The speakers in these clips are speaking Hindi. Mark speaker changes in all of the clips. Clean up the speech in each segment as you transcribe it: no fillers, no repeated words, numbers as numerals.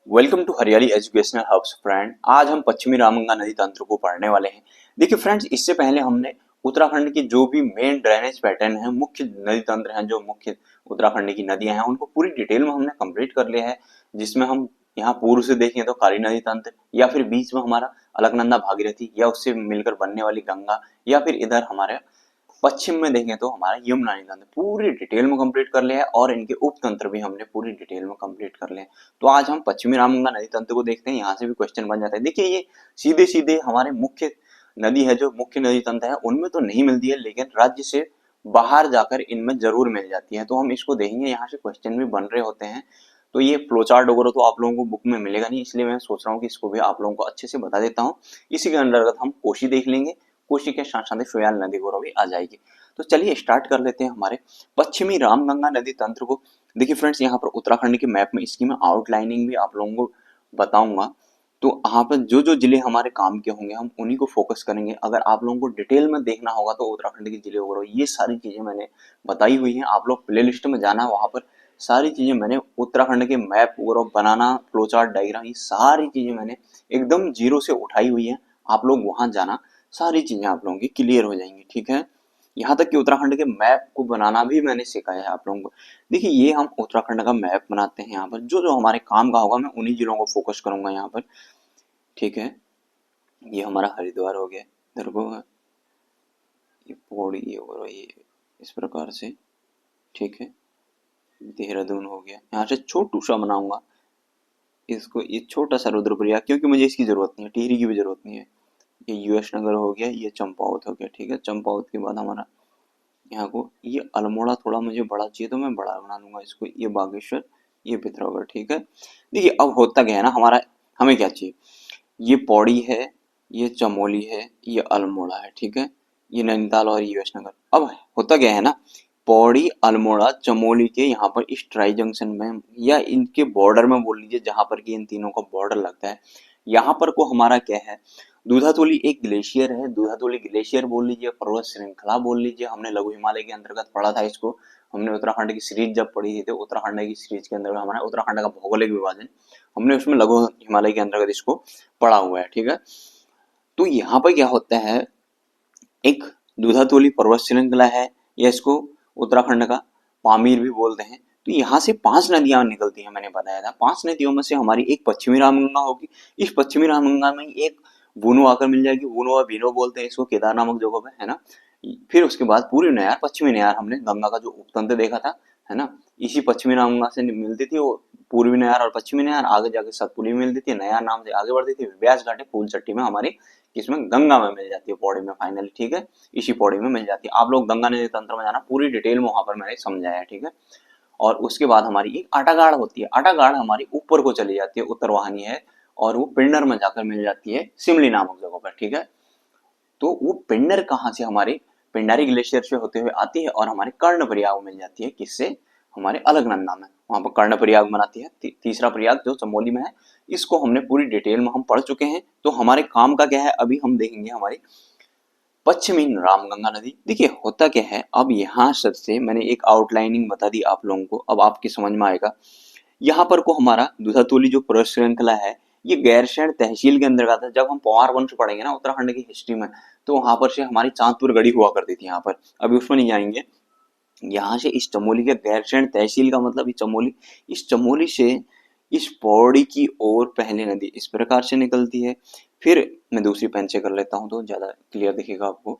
Speaker 1: वेलकम टू हरियाली एजुकेशनल हब्स फ्रेंड। आज हम पश्चिमी रामगंगा नदी तंत्र को पढ़ने वाले हैं। देखिए फ्रेंड्स, इससे पहले हमने उत्तराखंड की जो भी मेन ड्रेनेज पैटर्न है, मुख्य नदी तंत्र हैं, जो मुख्य उत्तराखंड की नदियां हैं, उनको पूरी डिटेल में हमने कंप्लीट कर लिया है। जिसमें हम यहाँ पूर्व से देखें तो काली नदी तंत्र, या फिर बीच में हमारा अलकनंदा भागीरथी, या उससे मिलकर बनने वाली गंगा, या फिर इधर हमारे पश्चिम में देखें तो हमारा यमुना नदी तंत्र पूरी डिटेल में कंप्लीट कर लिया है, और इनके उपतंत्र भी हमने पूरी डिटेल में कंप्लीट कर लिए हैं। तो आज हम पश्चिमी रामगंगा नदी तंत्र को देखते हैं। यहाँ से भी क्वेश्चन बन जाता है। देखिए, ये सीधे सीधे हमारे मुख्य नदी है, जो मुख्य नदी तंत्र है, उनमें तो नहीं मिलती है, लेकिन राज्य से बाहर जाकर इनमें जरूर मिल जाती है। तो हम इसको देखेंगे, यहाँ से क्वेश्चन भी बन रहे होते हैं। तो ये फ्लो चार्ट वगैरह तो आप लोगों को बुक में मिलेगा नहीं, इसलिए मैं सोच रहा हूँ कि इसको भी आप लोगों को अच्छे से बता देता हूँ। इसी के अंतर्गत हम कोशी देख लेंगे, कोशी के साथ साथ शोयाल नदी वगैरह भी आ जाएगी। तो चलिए स्टार्ट कर लेते हैं हमारे पश्चिमी रामगंगा नदी तंत्र को। देखिए फ्रेंड्स, यहाँ पर उत्तराखंड के मैप में इसकी मैं आउटलाइनिंग भी आप लोगों को बताऊंगा। तो यहाँ पर जो जो जिले हमारे काम के होंगे, हम उन्हीं को फोकस करेंगे। अगर आप लोगों को डिटेल में देखना होगा तो उत्तराखंड के जिले वगैरह ये सारी चीजें मैंने बताई हुई हैं। आप लोग प्ले लिस्ट में जाना, वहां पर सारी चीजें मैंने उत्तराखंड के मैप वगैरह बनाना, फ्लो चार्ट, डायग्राम, ये सारी चीजें मैंने एकदम जीरो से उठाई हुई है। आप लोग वहां जाना, सारी चीजें आप लोगों की क्लियर हो जाएंगी। ठीक है, यहाँ तक कि उत्तराखंड के मैप को बनाना भी मैंने सिखाया है आप लोगों को। देखिए, ये हम उत्तराखंड का मैप बनाते हैं। यहाँ पर जो जो हमारे काम का होगा, मैं उन्हीं जिलों को फोकस करूंगा यहाँ पर। ठीक है, ये हमारा हरिद्वार हो गया, इधर को ये पौड़ी, ये और ये इस प्रकार से। ठीक है, देहरादून हो गया। यहाँ से छोटू सा बनाऊंगा इसको, ये छोटा सा रुद्रप्रयाग, क्योंकि मुझे इसकी जरूरत नहीं है, टिहरी की भी जरूरत नहीं है। ये यूएस नगर हो गया, ये चंपावत हो गया। ठीक है, चंपावत के बाद हमारा यहाँ को ये अल्मोड़ा थोड़ा मुझे बड़ा चाहिए, तो मैं बड़ा बना दूंगा इसको। ये बागेश्वर, ये पिथौरागढ़। ठीक है, देखिए अब होता क्या है ना, हमारा हमें क्या चाहिए, ये पौड़ी है, ये चमोली है, ये अल्मोड़ा है। ठीक है, ये नैनीताल और यूएस नगर। अब होता क्या है ना, पौड़ी, अल्मोड़ा, चमोली के यहाँ पर इस ट्राई जंक्शन में, या इनके बॉर्डर में बोल लीजिए, जहां पर कि इन तीनों का बॉर्डर लगता है, यहाँ पर को हमारा क्या है, दूधातोली एक ग्लेशियर है। दूधातोली ग्लेशियर बोल लीजिए, पर्वत श्रृंखला बोल लीजिए। हमने लघु हिमालय के अंतर्गत पढ़ा था इसको। हमने उत्तराखंड की सीरीज जब पढ़ी थी, तो उत्तराखंड की सीरीज के अंतर्गत हमारा उत्तराखंड का भौगोलिक विभाजन, हमने उसमें लघु हिमालय के अंतर्गत इसको पढ़ा हुआ है। ठीक है, तो यहाँ पर क्या होता है, एक दूधातोली पर्वत श्रृंखला है, या इसको उत्तराखंड का पामीर भी बोलते हैं। तो यहाँ से 5 नदियां निकलती हैं, मैंने बताया था। 5 नदियों में से हमारी एक पश्चिमी रामगंगा होगी। इस पश्चिमी रामगंगा में एक बूनो आकर मिल जाएगी, बूनो और बीनो बोलते हैं इसको, केदार नामक जगह पे, है ना। फिर उसके बाद पूरी नयार, पश्चिमी नयार, हमने गंगा का जो उपतंत्र देखा था, है ना, इसी पश्चिमी रामगंगा से मिलती थी वो। पूर्वी नयार और पश्चिमी नयार आगे जाके सतपुली में मिलती थी, नयार नाम से आगे बढ़ती थी, व्यास घाटी फूल चट्टी में हमारी, इसमें गंगा में मिल जाती है, पौड़ी में फाइनली। ठीक है, इसी पौड़ी में मिल जाती है। आप लोग गंगा नदी तंत्र में जाना, पूरी डिटेल में वहां पर मैंने समझाया है। ठीक है, और उसके बाद हमारी एक आटागाड़ होती है। आटागाड़ हमारी ऊपर को चली जाती है, उत्तरवाहिनी है, और वो पिंडर में जाकर मिल जाती है, सिमली नामक जगह पर। ठीक है, तो वो पिंडर कहाँ से, हमारे पिंडारी ग्लेशियर से होते हुए आती है, और हमारे कर्ण प्रयाग में मिल जाती है। किससे, हमारे अलकनंदा में, वहां पर कर्ण प्रयाग बनाती है। तीसरा प्रयाग जो चमोली में है, इसको हमने पूरी डिटेल में हम पढ़ चुके हैं। तो हमारे काम का क्या है, अभी हम देखेंगे हमारी पश्चिमी रामगंगा नदी। देखिए होता क्या है, अब यहाँ से मैंने एक आउटलाइनिंग बता दी आप लोगों को, अब आपके समझ में आएगा। यहाँ पर को हमारा दूधातोली जो पर्वत श्रृंखला है, ये गैरसैंण तहसील के अंतर्गत है। जब हम पवार वंश पढ़ेंगे ना उत्तराखंड की हिस्ट्री में, तो वहां पर से हमारी चांदपुर गढ़ी हुआ करती थी यहाँ पर, अभी उसमें नहीं जाएंगे। यहाँ से इस चमोली के गैरसैंण तहसील का मतलब, चमोली, इस चमोली से इस पौड़ी की ओर पहले नदी इस प्रकार से निकलती है। फिर मैं दूसरी पेन से कर लेता हूँ तो ज्यादा क्लियर दिखेगा आपको।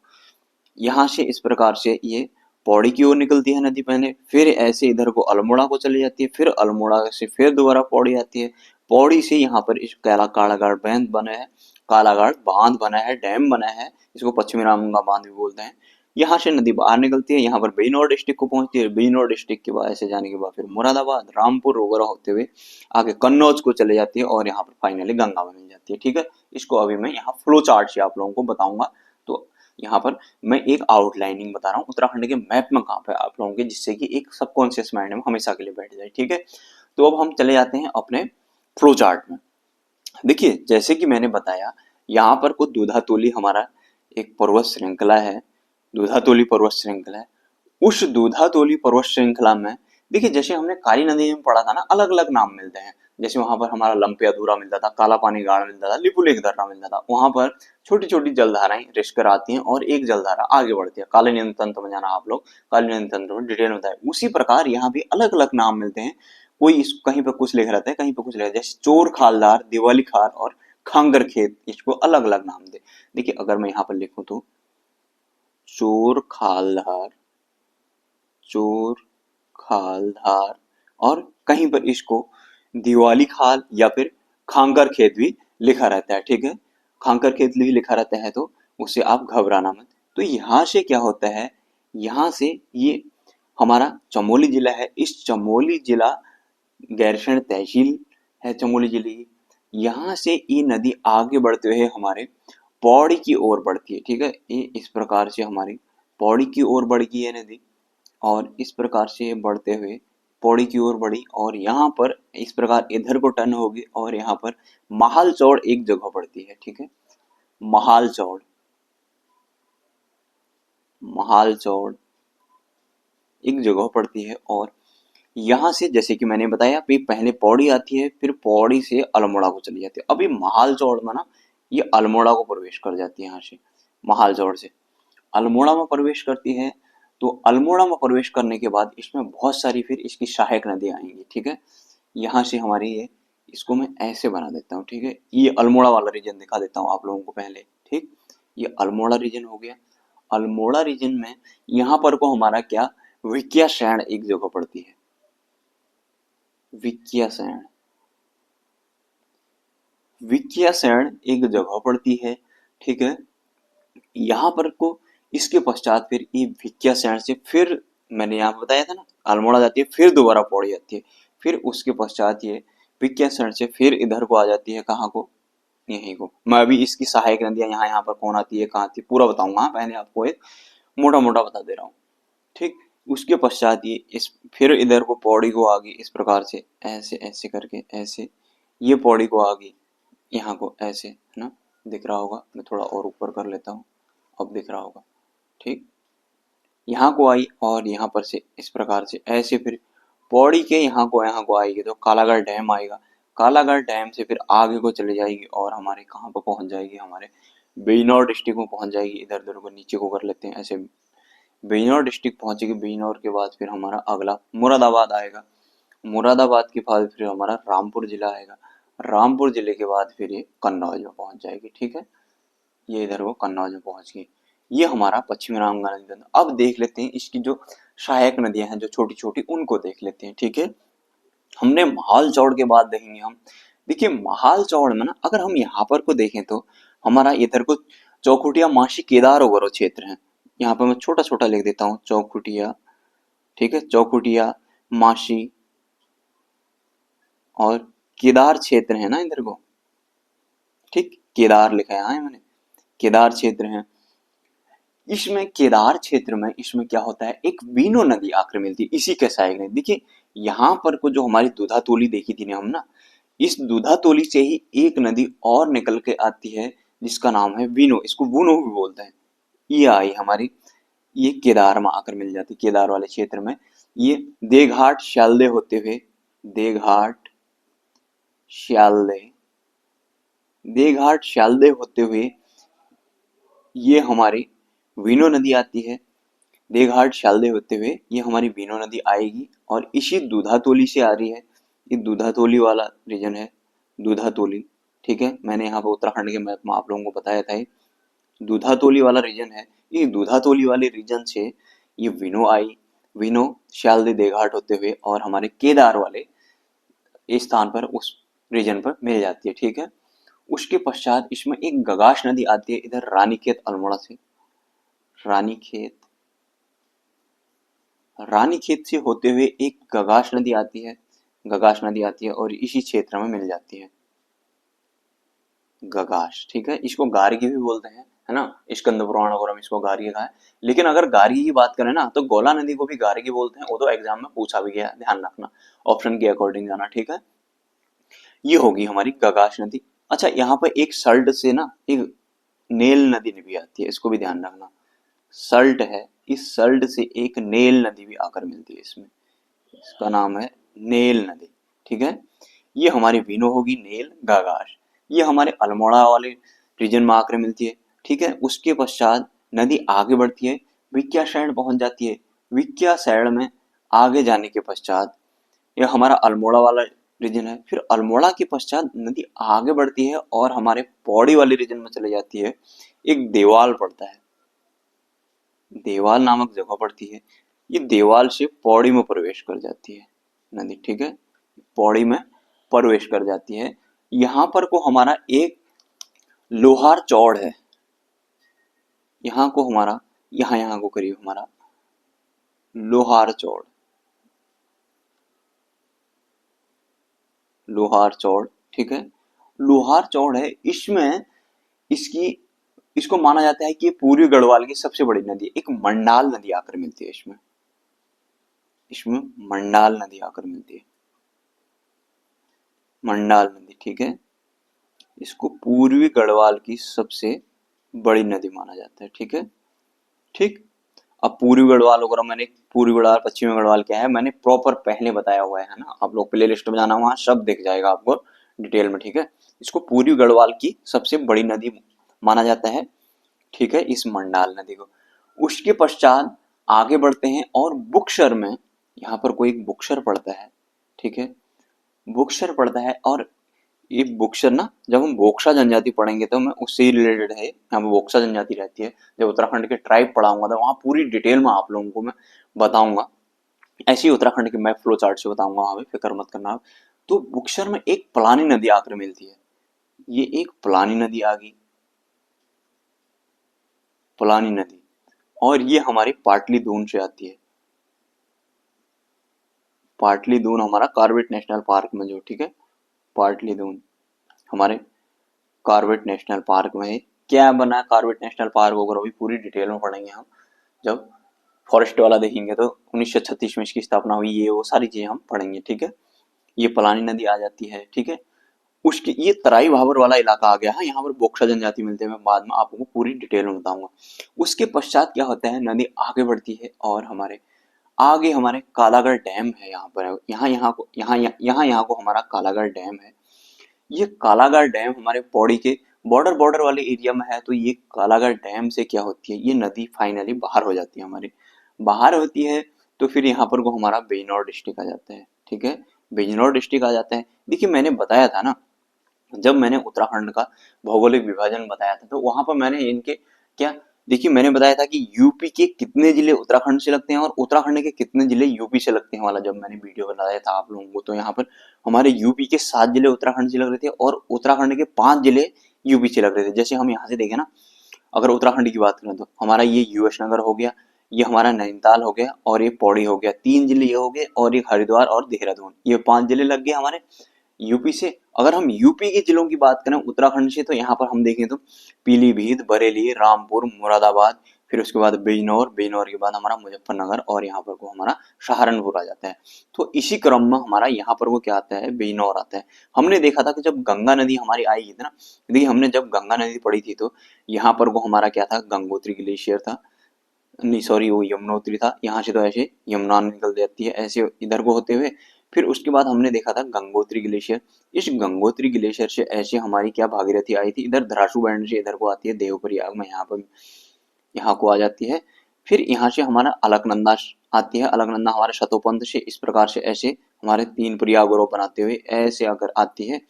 Speaker 1: यहाँ से इस प्रकार से ये पौड़ी की ओर निकलती है नदी पहले, फिर ऐसे इधर को अल्मोड़ा को चली जाती है, फिर अल्मोड़ा से फिर दोबारा पौड़ी आती है। पौड़ी से यहाँ पर इस कालाघाट बांध बना है, कालाघाट बांध बना है, डैम बना है, इसको पश्चिमी रामगंगा बांध भी बोलते हैं। यहाँ से नदी बाहर निकलती है, यहाँ पर बिजनौर डिस्ट्रिक्ट को पहुंचती है। बिजनौर डिस्ट्रिक्ट के बाद ऐसे जाने के बाद फिर मुरादाबाद, रामपुर वगैरह होते हुए आगे कन्नौज को चले जाती है, और यहाँ पर फाइनली गंगा में मिल जाती है। ठीक है, इसको अभी मैं यहाँ फ्लो चार्ट से आप लोगों को बताऊंगा। तो यहाँ पर मैं एक आउटलाइनिंग बता रहा हूँ उत्तराखंड के मैप में कहाँ पे आप लोगों के, जिससे कि एक सबकॉन्शियस माइंड में हमेशा के लिए बैठ जाए। ठीक है, तो अब हम चले जाते हैं अपने फ्लो चार्ट में। देखिए जैसे कि मैंने बताया, यहाँ पर कुछ दूधातोली हमारा एक पर्वत श्रृंखला है, दूधातोली पर्वत श्रृंखला है। उस दूधातोली पर्वत श्रृंखला में देखिए, जैसे हमने काली नदी में पढ़ा था ना, अलग अलग नाम मिलते हैं। जैसे वहां पर हमारा लंपे अधूरा मिलता था, काला पानी गाढ़ मिलता था, लिपुलेख दर्रा मिलता था, वहां पर छोटी छोटी जलधाराएं रिश कर आती हैं और एक जलधारा आगे बढ़ती है। कालीनयन तंत्र में जाना आप लोग, कालीनयन तंत्र में डिटेल में बताए। उसी प्रकार यहाँ भी अलग अलग नाम मिलते हैं, कोई इस कहीं पर कुछ लिख रहता है, कहीं पर कुछ लिख रहता है, जैसे चोर खालदार, दिवाली खार और खांगर खेत, इसको अलग अलग नाम दे। देखिए अगर मैं यहाँ पर लिखूं तो चोर खालधार, चोर खालधार, और कहीं पर इसको दिवाली खाल या फिर खांकर खेत भी लिखा रहता है, ठीक है। खांकर खेत भी लिखा रहता है तो उससे आप घबराना मत। तो यहाँ से क्या होता है, यहाँ से ये हमारा चमोली जिला है, इस चमोली जिला गैरसैंण तहसील है चमोली जिले की। यहाँ से ये नदी आगे बढ़ते हुए हमारे पौड़ी की ओर बढ़ती है, ठीक है। ये इस प्रकार से हमारी पौड़ी की ओर बढ़ गई है नदी, और इस प्रकार से बढ़ते हुए पौड़ी की ओर बढ़ी, और यहाँ पर इस प्रकार इधर को टर्न होगी और यहाँ पर महाल चौड़ एक जगह पड़ती है, ठीक है। महाल चौड़, महाल चौड़ एक जगह पड़ती है, और यहाँ से जैसे कि मैंने बताया पहले पौड़ी आती है, फिर पौड़ी से अल्मोड़ा को चली जाती है। अभी महाल चौड़ में ना ये अल्मोड़ा को प्रवेश कर जाती है, यहाँ से महाल चौड़ से अल्मोड़ा में प्रवेश करती है। तो अल्मोड़ा में प्रवेश करने के बाद इसमें बहुत सारी फिर इसकी सहायक नदियां आएंगी, ठीक है। यहाँ से हमारी ये, इसको मैं ऐसे बना देता हूँ, ठीक है। ये अल्मोड़ा वाला रीजन दिखा देता हूँ आप लोगों को पहले, ठीक। ये अल्मोड़ा रीजन हो गया। अल्मोड़ा रीजन में यहाँ पर को हमारा क्या, विक्यासैंण एक जगह पड़ती है, विक्यासैंण, विक्यासैंण एक जगह पड़ती है, ठीक है। यहाँ पर को इसके पश्चात फिर ये विक्यासैंण से फिर मैंने यहाँ पे बताया था ना अल्मोड़ा जाती है, फिर दोबारा पौड़ी आती है, फिर उसके पश्चात ये विक्यासैंण से फिर इधर को आ जाती है, कहाँ को, यहीं को। मैं अभी इसकी सहायक नदियां यहाँ यहाँ पर कौन आती है, कहाँ आती है, पूरा बताऊंगा, पहले आपको एक मोटा मोटा बता दे रहा हूँ, ठीक। उसके पश्चात ये इस फिर इधर को पौड़ी को आ गई, इस प्रकार से ऐसे ऐसे करके ऐसे, ये पौड़ी को आ गई, यहाँ को ऐसे, है ना, दिख रहा होगा। मैं थोड़ा और ऊपर कर लेता हूँ, अब दिख रहा होगा, ठीक। यहाँ को आई और यहाँ पर से इस प्रकार से ऐसे फिर पौड़ी के यहाँ को आएगी तो कालागढ़ डैम आएगा। कालागढ़ डैम से फिर आगे को चली जाएगी और हमारे कहाँ पर पहुंच जाएगी, हमारे बिजनौर डिस्ट्रिक्ट में पहुंच जाएगी। इधर उधर को नीचे को कर लेते हैं ऐसे, बिजनौर डिस्ट्रिक्ट पहुंचेगी। बिजनौर के बाद फिर हमारा अगला मुरादाबाद आएगा, मुरादाबाद के बाद फिर हमारा रामपुर जिला आएगा, रामपुर जिले के बाद फिर ये कन्नौज में पहुंच जाएगी, ठीक है। ये इधर वो कन्नौज में पहुंच गई। ये हमारा पश्चिमी रामगंगा नदी तंत्र। अब देख लेते हैं इसकी जो सहायक नदियां हैं जो छोटी छोटी, उनको देख लेते हैं, ठीक है। हमने महाल चौड़ के बाद देखेंगे हम। देखिए महाल चौड़ में ना अगर हम यहाँ पर को देखें तो हमारा इधर को चौखुटिया, माशी, केदार और गौरव क्षेत्र है। यहाँ पर मैं छोटा छोटा लिख देता हूँ, चौखुटिया, ठीक है, चौखुटिया, माशी और केदार क्षेत्र है ना इधर को, ठीक। केदार लिखा है यहाँ मैंने, केदार क्षेत्र है। इसमें केदार क्षेत्र में इसमें क्या होता है, एक वीनो नदी आकर मिलती है इसी के सहायक नदी। देखिए यहाँ पर को जो हमारी दूधातोली देखी थी ना हम ना, इस दूधातोली से ही एक नदी और निकल के आती है जिसका नाम है वीनो, इसको वूनो भी बोलते हैं। ये आई हमारी, ये केदार में आकर मिल जाती, केदार वाले क्षेत्र में। ये देघाट श्यालदे होते हुए, देघाट श्यालदे, देघाट श्यालदे होते हुए ये हमारी वीनो नदी आती है। देघाट शालदे होते हुए ये हमारी वीनो नदी आएगी और इसी दूधातोली से आ रही है। ये दूधातोली वाला रीजन है, दूधातोली, ठीक है। मैंने यहाँ पर उत्तराखंड के मैप में आप लोगों को बताया था, दूधातोली वाला रीजन है। ये दूधातोली वाले रीजन से ये विनो आई, विनो शालदे देघाट होते हुए और हमारे केदार वाले इस स्थान पर उस रीजन पर मिल जाती है, ठीक है। उसके पश्चात इसमें एक गगाश नदी आती है इधर रानीखेत अल्मोड़ा से, रानीखेत, रानीखेत से होते हुए एक गगाश नदी आती है, गगाश नदी आती है और इसी क्षेत्र में मिल जाती है गगाश, ठीक है। इसको गार्गी भी बोलते हैं, है ना, स्कंद पुराण और हम इसको गार्गी कहा है। लेकिन अगर गार्गी की बात करें ना तो गोला नदी को भी गार्गी बोलते हैं, वो तो एग्जाम में पूछा भी गया, ध्यान रखना, ऑप्शन के अकॉर्डिंग जाना, ठीक है। ये होगी हमारी गगाश नदी। अच्छा यहाँ पर एक सल्ट से ना एक नेल नदी भी आती है, इसको भी ध्यान रखना, सल्ट है, इस सल्ट से एक नेल नदी भी आकर मिलती है इसमें, इसका नाम है नेल नदी, ठीक है। ये हमारी वीनो होगी नेल गागाश। ये हमारे अल्मोड़ा वाले रीजन में आकर मिलती है, ठीक है। उसके पश्चात नदी आगे बढ़ती है, विक्या साइड पहुंच जाती है। विक्या साइड में आगे जाने के पश्चात यह हमारा अल्मोड़ा वाला रीजन है। फिर अल्मोड़ा के पश्चात नदी आगे बढ़ती है और हमारे पौड़ी वाले रीजन में चली जाती है। एक देवाल पड़ता है, देवाल नामक जगह पड़ती है। ये देवाल से पौड़ी में प्रवेश कर जाती है नदी, ठीक है। पौड़ी में प्रवेश कर जाती है। यहाँ पर को हमारा एक लोहार चौड़ है, यहाँ को हमारा यहाँ को करीब हमारा लोहार चौड़, लोहार चौड़, ठीक है। लोहार चौड़ है, इसमें इसकी इसको माना जाता है कि ये पूर्वी गढ़वाल की सबसे बड़ी नदी है। एक मंडाल नदी आकर मिलती है इसमें, इसमें मंडाल नदी आकर मिलती है, मंडाल नदी, ठीक है। इसको पूर्वी गढ़वाल की सबसे बड़ी नदी माना जाता है, ठीक है। ठीक, अब पूर्वी गढ़वाल वगैरह मैंने पूर्वी गढ़वाल पश्चिमी गढ़वाल क्या है मैंने प्रॉपर पहले बताया हुआ है ना। आप लोग प्ले लिस्ट में जाना, वहां सब दिख जाएगा आपको डिटेल में, ठीक है। इसको पूर्वी गढ़वाल की सबसे बड़ी नदी माना जाता है, ठीक है, इस मंडाल नदी को। उसके पश्चात आगे बढ़ते हैं और बुक्सर में यहाँ पर कोई एक बुक्सर पड़ता है, ठीक है। बुक्सर पड़ता है और ये बुक्सर ना, जब हम बोक्सा जनजाति पढ़ेंगे तो मैं उससे ही रिलेटेड है। यहाँ पे बोक्सा जनजाति रहती है, जब उत्तराखंड के ट्राइब पढ़ाऊंगा तो वहाँ पूरी डिटेल में आप लोगों को मैं बताऊंगा। ऐसे ही उत्तराखंड के मैं फ्लो चार्ट से बताऊंगा, वहां पे फिक्र मत करना आप। तो बुक्सर में एक पलानी नदी आकर मिलती है, ये एक पलानी नदी आ गई, पलानी नदी, और ये हमारी पाटली दून से आती है। पाटली दून हमारा कॉर्बेट नेशनल पार्क में जो, ठीक है, पाटली दून हमारे कॉर्बेट नेशनल पार्क में है। क्या बना है कॉर्बेट नेशनल पार्क वगैरह भी पूरी डिटेल में पढ़ेंगे हम जब फॉरेस्ट वाला देखेंगे। तो 1936 में इसकी स्थापना हुई, ये वो सारी चीजें हम पढ़ेंगे, ठीक है। ये पलानी नदी आ जाती है, ठीक है। उसके ये तराई भाबर वाला इलाका आ गया है, यहाँ पर बोक्सा जनजाति मिलते हैं, मैं बाद में आपको पूरी डिटेल में बताऊंगा। उसके पश्चात क्या होता है, नदी आगे बढ़ती है और हमारे आगे हमारे कालागढ़ डैम है। यहाँ पर यहाँ को हमारा कालागढ़ डैम है। ये कालागढ़ डैम हमारे पौड़ी के बॉर्डर वाले एरिया में है। तो ये कालागढ़ डैम से क्या होती है, ये नदी फाइनली बाहर हो जाती है, हमारी बाहर होती है। तो फिर यहाँ पर को हमारा बिजनौर डिस्ट्रिक्ट आ जाता है, ठीक है, बिजनौर डिस्ट्रिक्ट आ जाता है। देखिए मैंने बताया था ना, जब मैंने उत्तराखंड का भौगोलिक विभाजन बताया था तो वहां पर मैंने इनके क्या, देखिए मैंने बताया था कि यूपी के कितने जिले उत्तराखंड से लगते हैं और उत्तराखंड के कितने जिले यूपी से लगते हैं वाला जब मैंने वीडियो बनाया था आप लोगों को। तो यहाँ पर हमारे यूपी के 7 जिले उत्तराखंड से लग रहे थे और उत्तराखंड के 5 जिले यूपी से लग रहे थे। जैसे हम यहाँ से देखें ना, अगर उत्तराखंड की बात करें तो हमारा ये यूएस नगर हो गया, ये हमारा नैनीताल हो गया और ये पौड़ी हो गया, 3 जिले ये हो गए, और एक हरिद्वार और देहरादून, ये 5 जिले लग गए हमारे यूपी से। अगर हम यूपी के जिलों की बात करें उत्तराखंड से, तो यहाँ पर हम देखें तो पीलीभीत, बरेली, रामपुर, मुरादाबाद, फिर उसके बाद बिजनौर, बिजनौर के बाद हमारा मुजफ्फरनगर और यहाँ पर को हमारा सहारनपुर आ जाता है। तो इसी क्रम में हमारा यहाँ पर को क्या आता है, बिजनौर आता है। हमने देखा था कि जब गंगा नदी हमारी आई थी ना, देखिए हमने जब गंगा नदी पढ़ी थी तो यहाँ पर को हमारा क्या था, गंगोत्री ग्लेशियर था, नहीं सॉरी वो यमुनोत्री था। यहाँ से तो ऐसे यमुना निकल जाती है ऐसे इधर को होते हुए। फिर उसके बाद हमने देखा था गंगोत्री ग्लेशियर। इस गंगोत्री ग्लेशियर से ऐसे हमारी क्या भागीरथी आई थी, इधर धरासू बैंड से इधर को आती है देवप्रयाग में, यहाँ पर यहाँ को आ जाती है। फिर यहाँ से हमारा अलकनंदा आती है, अलकनंदा हमारे शतोपंथ से इस प्रकार से ऐसे हमारे 3 प्रयाग बनाते हुए ऐसे आकर आती है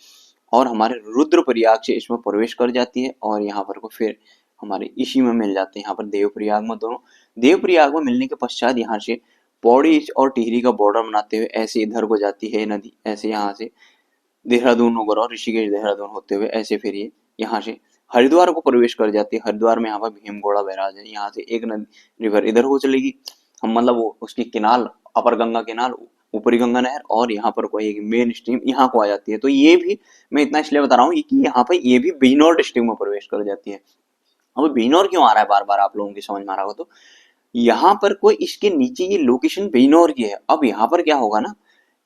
Speaker 1: और हमारे रुद्रप्रयाग से इसमें प्रवेश कर जाती है और यहाँ पर को फिर हमारे इसी में मिल जाते हैं, यहाँ पर देवप्रयाग में। दोनों देवप्रयाग में मिलने के पश्चात यहाँ से पौड़ी और टिहरी का बॉर्डर बनाते हुए ऐसे इधर को जाती है नदी, ऐसे यहाँ से देहरादून वगैरह और ऋषिकेश देहरादून होते हुए ऐसे फिर ये यहाँ से हरिद्वार को प्रवेश कर जाती है। हरिद्वार में यहाँ पर भीमगोड़ा बैराज है, यहाँ से एक नदी रिवर इधर को चलेगी, हम मतलब वो उसकी किनाल अपर गंगा किनाल, ऊपरी गंगा नहर, और यहाँ पर कोई मेन स्ट्रीम यहाँ को आ जाती है। तो ये भी मैं इतना इसलिए बता रहा हूँ कि यहाँ पर ये भी बिजनौर डिस्ट्रिक्ट में प्रवेश कर जाती है। अब बिजनौर क्यों आ रहा है बार बार आप लोगों की समझ में आ रहा हो, तो यहाँ पर कोई इसके नीचे ये लोकेशन बिजनौर की है। अब यहाँ पर क्या होगा ना,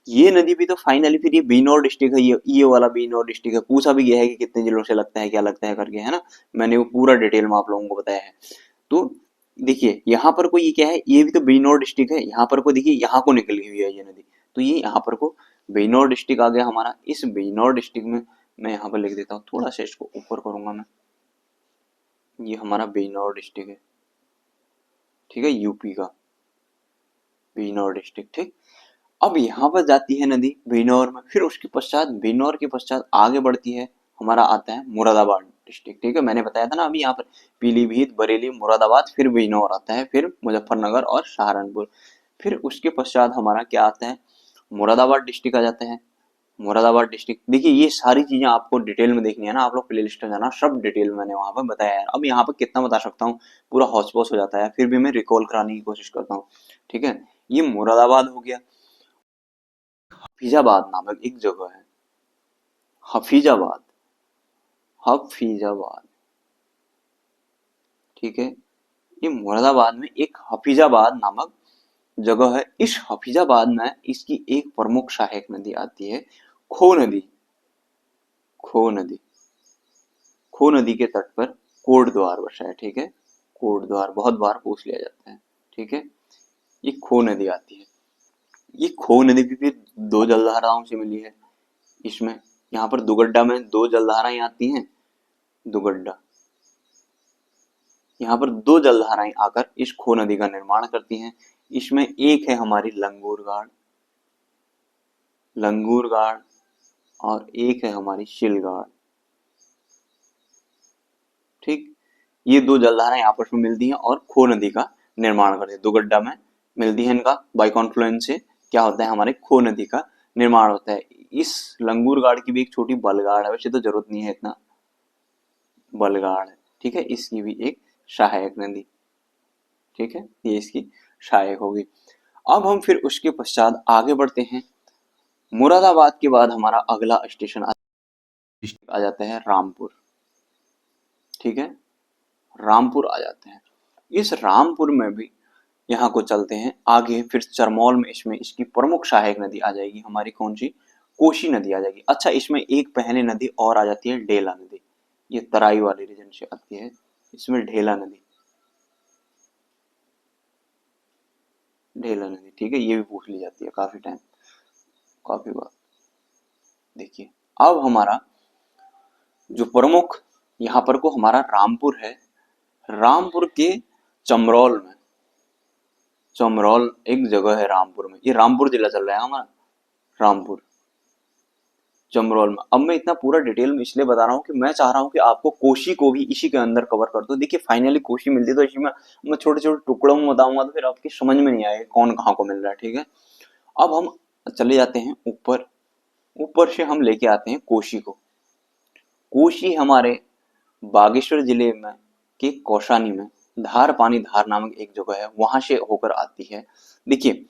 Speaker 1: ये नदी भी तो फाइनली फिर ये बिजनौर डिस्ट्रिक्ट है, ये वाला बिजनौर डिस्ट्रिक्ट है। पूछा भी गया है कि कितने जिलों से लगता है, क्या लगता है करके, है ना, मैंने वो पूरा डिटेल में आप लोगों को बताया है। तो देखिए यहाँ पर को ये क्या है, ये भी तो बिजनौर डिस्ट्रिक्ट है। यहाँ पर को देखिए यहाँ को निकली हुई है ये नदी, तो ये यहाँ पर को बिजनौर डिस्ट्रिक्ट आ गया हमारा। इस बिजनौर डिस्ट्रिक्ट में मैं यहाँ पर लिख देता हूँ, थोड़ा सा इसको ऊपर करूंगा मैं, ये हमारा बिजनौर डिस्ट्रिक्ट है, ठीक है, यूपी का बिजनौर डिस्ट्रिक्ट, ठीक। अब यहाँ पर जाती है नदी बिजनौर में, फिर उसके पश्चात बिजनौर के पश्चात आगे बढ़ती है, हमारा आता है मुरादाबाद डिस्ट्रिक्ट, ठीक है। मैंने बताया था ना अभी यहाँ पर पीलीभीत, बरेली, मुरादाबाद, फिर बिजनौर आता है, फिर मुजफ्फरनगर और सहारनपुर। फिर उसके पश्चात हमारा क्या आता है, मुरादाबाद डिस्ट्रिक्ट आ जाते हैं। मुरादाबाद डिस्ट्रिक्ट, देखिए ये सारी चीजें आपको डिटेल में देखनी है ना, आप लोग प्ले लिस्ट में जाना, सब डिटेल में मैंने वहां पर बताया है। अब यहाँ पर कितना बता सकता हूँ, पूरा हौच पौच हो जाता है, फिर भी मैं रिकॉल कराने की कोशिश करता हूँ, ठीक है। ये मुरादाबाद हो गया। हफीजाबाद नामक एक जगह है, हफीजाबाद, हफीजाबाद, ठीक है। ये मुरादाबाद में एक हफीजाबाद नामक जगह है। इस हफीजाबाद में इसकी एक प्रमुख सहायक नदी आती है, खो नदी। खो नदी, खो नदी के तट पर कोट द्वार बसा है, ठीक है। कोट द्वार बहुत बार पूछ लिया जाता है, ठीक है। ये खो नदी आती है। ये खो नदी भी फिर दो जलधाराओं से मिली है इसमें। यहाँ पर दुगड्डा में दो जलधाराएं आती हैं, दुगड्डा, यहाँ पर दो जलधाराएं आकर इस खो नदी का निर्माण करती हैं। इसमें एक है हमारी लंगूरगाड़, लंगूरगाड़, और एक है हमारी शिलगाड़, ठीक। ये दो जलधाराएं आपस में मिलती हैं और खो नदी का निर्माण करती है। दुगड्डा में मिलती है, इनका बाई कॉन्फ्लुएंस से क्या होता है, हमारे खो नदी का निर्माण होता है। इस लंगूरगाड़ की भी एक छोटी बलगाड़ है, वैसे तो जरूरत नहीं है इतना, बलगाड़ है, ठीक है। इसकी भी एक सहायक नदी, ठीक है, ये इसकी सहायक होगी। अब हम फिर उसके पश्चात आगे बढ़ते हैं। मुरादाबाद के बाद हमारा अगला स्टेशन आ जाता है रामपुर, ठीक है, रामपुर आ जाते हैं। इस रामपुर में भी यहाँ को चलते हैं आगे, फिर चरमौल में इसमें इसकी प्रमुख सहायक नदी आ जाएगी हमारी, कौन सी, कोसी नदी आ जाएगी। अच्छा, इसमें एक पहले नदी और आ जाती है, ढेला नदी, ये तराई वाले रीजन से आती है, इसमें ढेला नदी, ढेला नदी, ठीक है, ये भी पूछ ली जाती है काफी टाइम, काफी बार। देखिए अब हमारा जो प्रमुख यहाँ पर को हमारा रामपुर है, रामपुर के चमरौल में, चमरौल एक जगह है रामपुर में, ये रामपुर जिला चल रहा है हमारा, रामपुर चमरौल में। अब मैं इतना पूरा डिटेल में इसलिए बता रहा हूँ कि मैं चाह रहा हूँ कि आपको कोशी को भी इसी के अंदर कवर कर दो। देखिए फाइनली कोशी मिलती तो इसी में मैं छोटे छोटे टुकड़ों में बताऊंगा, तो फिर आपकी समझ में नहीं आएगा कौन कहाँ को मिल रहा है, ठीक है। अब हम चले जाते हैं ऊपर, ऊपर से हम लेके आते हैं कोशी को। कोशी हमारे बागेश्वर जिले में के कौशानी में धार पानी धार नामक एक जगह है, वहां से होकर आती है। देखिए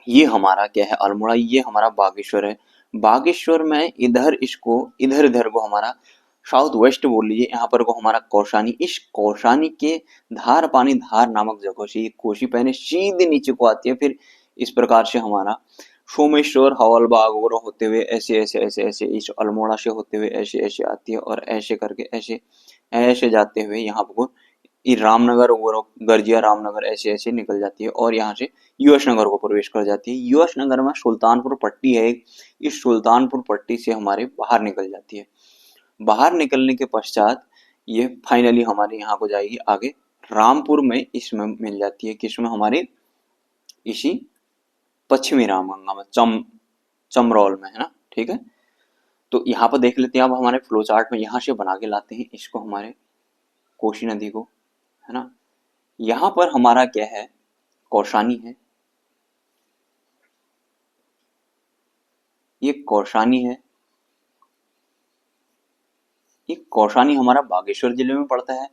Speaker 1: ये हमारा क्या है, अल्मोड़ा, ये हमारा बागेश्वर है। बागेश्वर में इधर इसको, इधर इधर को हमारा साउथ वेस्ट बोल लीजिए, यहाँ पर को हमारा कौशानी। इस कौशानी के धार पानी धार नामक जगह से ये कोशी पहले सीधे नीचे को आती है, फिर इस प्रकार से हमारा सोमेश्वर, हवलबाग वगैरह होते हुए ऐसे ऐसे ऐसे ऐसे इस अल्मोड़ा से होते हुए ऐसे ऐसे आती है, और ऐसे करके ऐसे ऐसे जाते हुए यहाँ पर ये रामनगर वगैरह, गर्जिया रामनगर ऐसे ऐसे निकल जाती है, और यहाँ से यूएस नगर को प्रवेश कर जाती है। यूएस नगर में सुल्तानपुर पट्टी है, इस सुल्तानपुर पट्टी से हमारे बाहर निकल जाती है। बाहर निकलने के पश्चात ये फाइनली हमारे यहाँ को जाएगी आगे रामपुर में, इसमें मिल जाती है, किसमें, हमारे इसी पश्चिमी रामगंगा में, चमरौल में, है ना, ठीक है। तो यहाँ पर देख लेते हैं अब हमारे फ्लो चार्ट में, यहाँ से बना के लाते हैं इसको, हमारे कोसी नदी को, है ना। यहाँ पर हमारा क्या है, कौशानी है, ये कौशानी है, ये कौशानी हमारा बागेश्वर जिले में पड़ता है।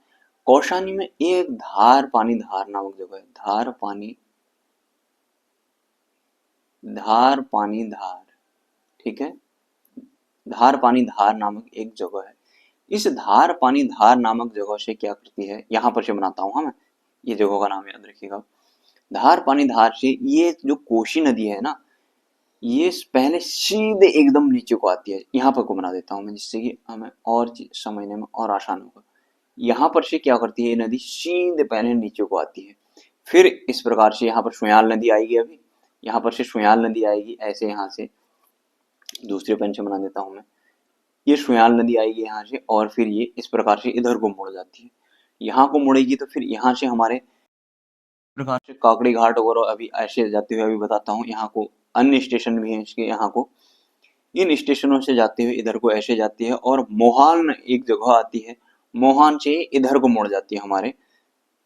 Speaker 1: कौशानी में एक धार पानी धार नामक जगह है, धार पानी धार, ठीक है, धार पानी धार नामक एक जगह है। इस धार पानी धार नामक जगह से क्या करती है, यहाँ पर से बनाता हूँ मैं, ये जगह का नाम याद रखिएगा। धार पानी धार से ये जो कोसी नदी है ना, ये पहले सीधे एकदम नीचे को आती है, यहाँ पर को बना देता हूँ मैं, जिससे कि हमें और समझने में और आसान होगा। यहाँ पर से क्या करती है, ये नदी सीधे पहले नीचे को आती है, फिर इस प्रकार से यहाँ पर सुयाल नदी आएगी, अभी यहाँ पर से सुयाल नदी आएगी ऐसे यहाँ से, दूसरे पेन से बना देता हूँ मैं। ये सुयाल नदी आएगी यहाँ से और फिर ये इस प्रकार से इधर को मुड़ जाती है। यहाँ को मुड़ेगी तो फिर यहाँ से हमारे प्रकार से काकड़ी घाट वगैरह अभी ऐसे जाते हुए अभी बताता हूँ। यहाँ को अन्य स्टेशन भी हैं इसके, यहाँ को इन स्टेशनों से जाते हुए इधर को ऐसे जाती है और मोहान एक जगह आती है। मोहान से इधर को मुड़ जाती है हमारे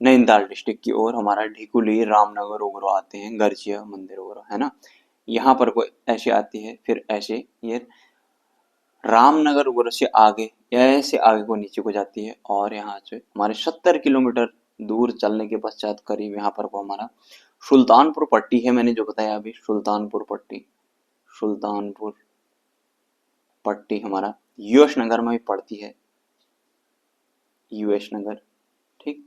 Speaker 1: नैनीताल डिस्ट्रिक्ट की ओर। हमारा ढिकुली, रामनगर वगैरह आते हैं, गर्जिया मंदिर वगैरह, है ना। यहाँ पर को ऐसे आती है, फिर ऐसे ये रामनगर वगैरह से आगे ऐसे आगे को नीचे को जाती है और यहाँ से हमारे 70 किलोमीटर दूर चलने के पश्चात करीब यहाँ पर को हमारा सुल्तानपुर पट्टी है। मैंने जो बताया अभी, सुल्तानपुर पट्टी, सुल्तानपुर पट्टी हमारा यूएस नगर में भी पड़ती है, यूएस नगर, ठीक।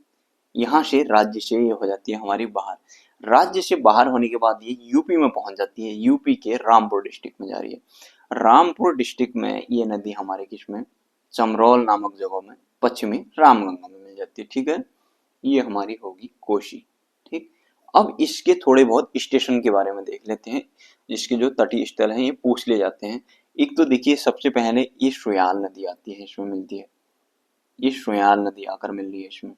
Speaker 1: यहाँ से राज्य से ये हो जाती है हमारी बाहर। राज्य से बाहर होने के बाद ये यूपी में पहुंच जाती है, यूपी के रामपुर डिस्ट्रिक्ट में जा रही है। रामपुर डिस्ट्रिक्ट में ये नदी हमारे किसमें, चमरौल नामक जगह में पश्चिमी रामगंगा में मिल जाती है, ठीक है। ये हमारी होगी कोशी, ठीक। अब इसके थोड़े बहुत स्टेशन के बारे में देख लेते हैं, जिसके जो तटीय स्थल हैं ये पूछ ले जाते हैं। एक तो देखिए सबसे पहले ये सुयाल नदी आती है, इसमें मिलती है, ये सुयाल नदी आकर मिल रही है इसमें।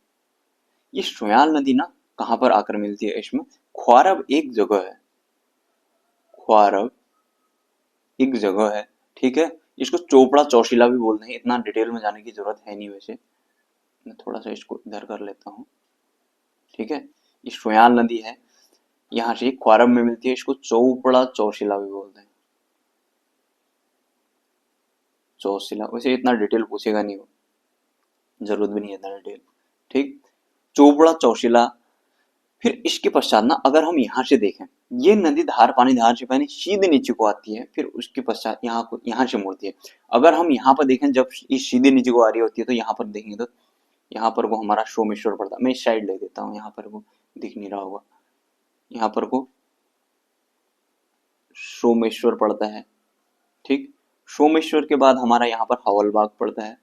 Speaker 1: ये सुयाल नदी ना कहाँ पर आकर मिलती है इसमें, ख्वारब एक जगह है, ख्वारब एक जगह है, ठीक है। इसको चोपड़ा चौशीला भी बोलते हैं, इतना डिटेल में जाने की जरूरत है नहीं वैसे, मैं थोड़ा सा इसको इधर कर लेता हूँ, ठीक है। ये सुयाल नदी है, यहाँ से ख्वारब में मिलती है, इसको चौपड़ा चौशीला भी बोलते हैं, चौशीला। वैसे इतना डिटेल पूछेगा नहीं, वो जरूरत भी नहीं है इतना डिटेल, ठीक। चोपड़ा चौशीला। फिर इसके पश्चात ना अगर हम यहाँ से देखें, ये नदी धार पानी धार से पानी सीधे नीचे को आती है, फिर उसके पश्चात यहाँ से मुड़ती है। अगर हम यहाँ पर देखें जब ये सीधे नीचे को आ रही होती है तो यहाँ पर देखेंगे तो यहाँ पर को हमारा सोमेश्वर पड़ता है। मैं इस साइड ले देता हूँ, यहाँ पर को दिख नहीं रहा होगा, यहाँ पर को सोमेश्वर पड़ता है, ठीक। सोमेश्वर के बाद हमारा यहाँ पर हवलबाग पड़ता है,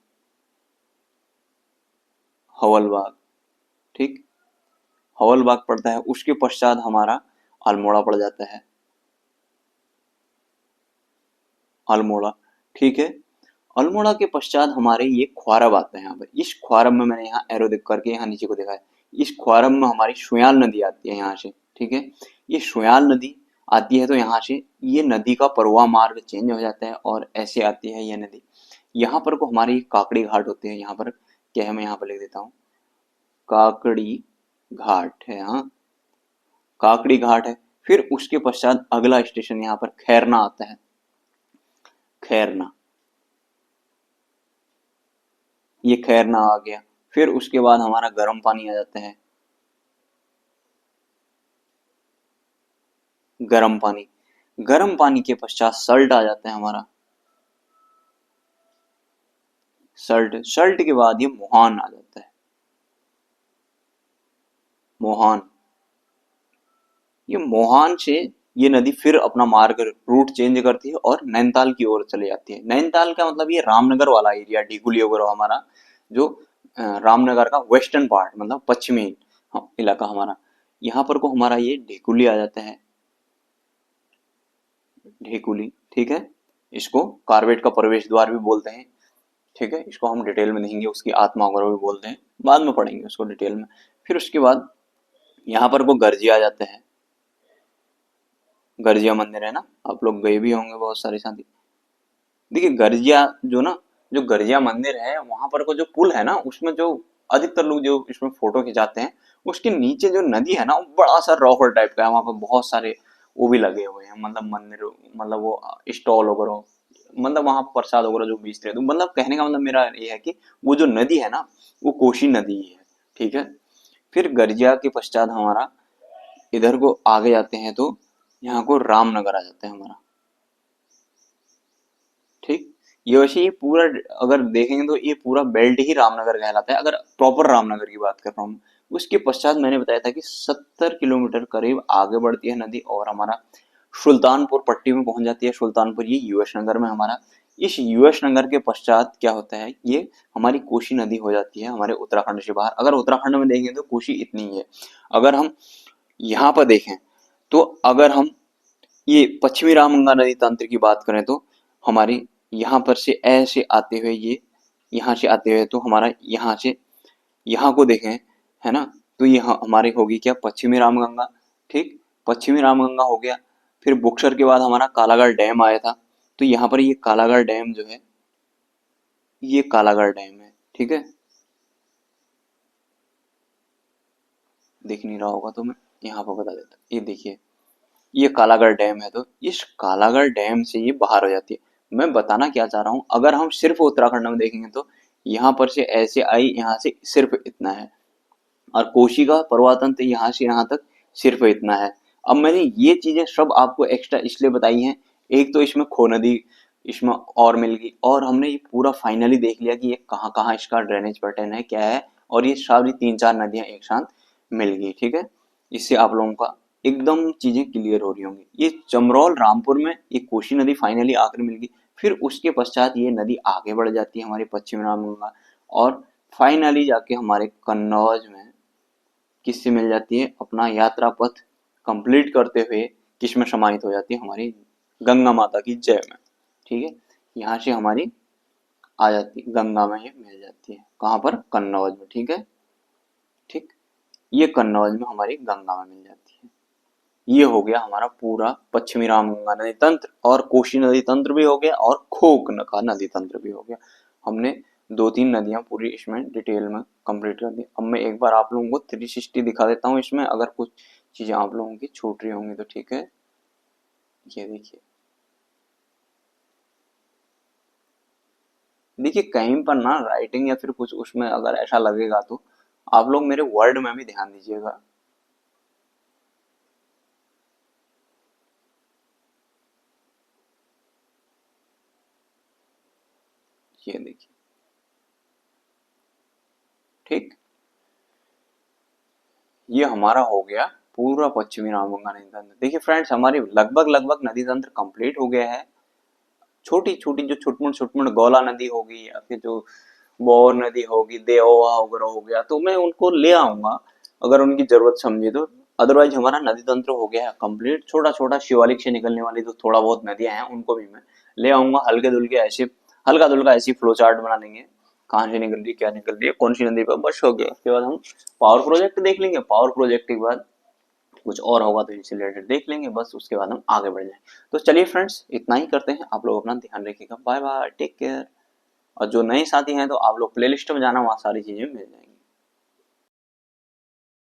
Speaker 1: हवलबाग, ठीक, हवलबाग पड़ता है। उसके पश्चात हमारा अल्मोड़ा पड़ जाता है, अल्मोड़ा, ठीक है। अल्मोड़ा के पश्चात हमारे ये ख्वारब आता है। यहाँ पर इस ख्वारब में मैंने यहाँ एरो दिख करके यहाँ नीचे को देखा है, इस ख्वारब में हमारी सुयाल नदी आती है यहाँ से, ठीक है। ये सुयाल नदी आती है तो यहाँ से ये नदी का प्रवाह मार्ग चेंज हो जाता है और ऐसे आती है ये नदी। यहाँ पर को हमारे काकड़ी घाट होते हैं, यहाँ पर क्या है मैं यहाँ पर लिख देता हूँ, काकड़ी घाट है, हाँ काकड़ी घाट है। फिर उसके पश्चात अगला स्टेशन यहाँ पर खैरना आता है, खैरना, ये खैरना आ गया। फिर उसके बाद हमारा गर्म पानी आ जाता है, गर्म पानी, गर्म पानी के पश्चात सल्ट आ जाता है हमारा, सल्ट, सल्ट के बाद ये मोहान आ जाता है, मोहान। ये मोहान से ये नदी फिर अपना मार्ग रूट चेंज करती है और नैनीताल की ओर चले जाती है। नैनीताल का मतलब ये रामनगर वाला एरिया, ढिकुली वगैरह हमारा जो रामनगर का वेस्टर्न पार्ट मतलब पश्चिमी इलाका हमारा, यहाँ पर को हमारा ये ढिकुली आ जाता है, ढिकुली, ठीक है। इसको कार्बेट का प्रवेश द्वार भी बोलते हैं, ठीक है। इसको हम डिटेल में देखेंगे, उसकी आत्मा वगैरह भी बोलते हैं, बाद में पढ़ेंगे उसको डिटेल में। फिर उसके बाद यहाँ पर को गर्जिया आ जाते हैं, गर्जिया मंदिर है ना, आप लोग गए भी होंगे बहुत सारे साथी। देखिए गर्जिया जो ना, जो गर्जिया मंदिर है वहां पर को जो पुल है ना, उसमें जो अधिकतर लोग जो इसमें फोटो खिंचाते हैं, उसके नीचे जो नदी है ना वो बड़ा सा रॉकर टाइप का है, वहां पर बहुत सारे वो भी लगे हुए हैं, मतलब मंदिर, मतलब वो स्टॉल वगैरह, मतलब वहां प्रसाद वगैरह जो बेचते हैं। तो मतलब कहने का मतलब मेरा ये है कि वो जो नदी है ना वो कोशी नदी ही है, ठीक है। फिर गर्जिया के पश्चात हमारा इधर को आगे जाते हैं तो यहाँ को रामनगर आ जाता है हमारा, ठीक। ये वैसे ये पूरा अगर देखेंगे तो ये पूरा बेल्ट ही रामनगर कहलाता है, अगर प्रॉपर रामनगर की बात कर रहा हूँ। उसके पश्चात मैंने बताया था कि 70 किलोमीटर करीब आगे बढ़ती है नदी और हमारा सुल्तानपुर पट्टी में पहुंच जाती है। सुल्तानपुर ये यूएस नगर में हमारा, इस यूएस नगर के पश्चात क्या होता है, ये हमारी कोशी नदी हो जाती है हमारे उत्तराखंड से बाहर। अगर उत्तराखंड में देखेंगे तो कोशी इतनी ही है। अगर हम यहाँ पर देखें तो अगर हम ये पश्चिमी रामगंगा नदी तंत्र की बात करें तो हमारी यहाँ पर से ऐसे आते हुए ये यहाँ से आते हुए, तो हमारा यहाँ से यहाँ को देखें, है ना, तो यहाँ हमारी होगी क्या, पश्चिमी रामगंगा। ठीक, पश्चिमी रामगंगा हो गया। फिर बुक्सर के बाद हमारा कालागढ़ डैम आया था, तो यहाँ पर ये कालागढ़ डैम जो है, ये कालागढ़ डैम है। ठीक है, दिख नहीं रहा होगा तो मैं यहाँ पर बता देता, ये देखिए, ये कालागढ़ डैम है। तो इस कालागढ़ डैम से ये बाहर हो जाती है। मैं बताना क्या चाह रहा हूँ, अगर हम सिर्फ उत्तराखंड में देखेंगे तो यहाँ पर से ऐसे आई, यहाँ से सिर्फ इतना है, और कोशी का पर्वत तंत्र यहाँ से यहाँ तक सिर्फ इतना है। अब मैंने ये चीजें सब आपको एक्स्ट्रा इसलिए बताई हैं, एक तो इसमें खो नदी इसमें और मिल गई, और हमने ये पूरा फाइनली देख लिया कि ये कहाँ कहाँ इसका ड्रेनेज पैटर्न है, क्या है, और ये सारी 3-4 नदियां एक साथ मिल गई। ठीक है, इससे आप लोगों का एकदम चीजें क्लियर हो रही होंगी। ये चमरौल रामपुर में ये कोशी नदी फाइनली आकर मिल गई। फिर उसके पश्चात ये नदी आगे बढ़ जाती है हमारी पश्चिम रामगंगा, और फाइनली जाके हमारे कन्नौज में किससे मिल जाती है, अपना यात्रा पथ कंप्लीट करते हुए किसमें समाहित हो जाती है, हमारी गंगा माता की जय में। ठीक है, यहाँ से हमारी आ जाती है गंगा में, ये मिल जाती है कहाँ पर, कन्नौज में। ठीक है, ठीक, ये कन्नौज में हमारी गंगा में मिल जाती है। ये हो गया हमारा पूरा पश्चिमी रामगंगा नदी तंत्र, और कोशी नदी तंत्र भी हो गया, और खोक का नदी तंत्र भी हो गया। हमने 2-3 नदियां पूरी इसमें डिटेल में कंप्लीट कर दी। अब मैं एक बार आप लोगों को 360 दिखा देता हूँ इसमें, अगर कुछ चीजें आप लोगों की छूट रही होंगी तो। ठीक है, ये देखिए, देखिए कहीं पर ना राइटिंग या फिर कुछ उसमें अगर ऐसा लगेगा तो आप लोग मेरे वर्ड में भी ध्यान दीजिएगा। ये देखिए, ठीक, ये हमारा हो गया पूरा पश्चिमी रामगंगा नदी तंत्र। देखिए फ्रेंड्स, हमारी लगभग लगभग नदी तंत्र कंप्लीट हो गया है। छोटी छोटी जो छुटमुट छुटमुट गौला नदी होगी, या फिर जो बौर नदी होगी, देओवा वगैरह हो गया, तो मैं उनको ले आऊंगा अगर उनकी जरूरत समझी तो। अदरवाइज हमारा नदी तंत्र हो गया है कंप्लीट। छोटा छोटा शिवालिक से निकलने वाली तो थोड़ा बहुत नदियां हैं, उनको भी मैं ले आऊंगा। हल्के दुल्के ऐसे हल्का दुल्का ऐसी फ्लो चार्ट बना लेंगे, कहाँ से निकल रही है, क्या निकल रही है, कौन सी नदी पर, बस हो गया। उसके बाद हम पावर प्रोजेक्ट देख लेंगे, पावर प्रोजेक्ट के बाद कुछ और होगा तो इनसे रिलेटेड देख लेंगे, बस उसके बाद हम आगे बढ़ जाएंगे। तो चलिए फ्रेंड्स, इतना ही करते हैं। आप लोग अपना ध्यान रखिएगा, बाय बाय, टेक केयर। और जो नए साथी हैं तो आप लोग प्लेलिस्ट में जाना, वहाँ सारी चीजें मिल जाएंगी।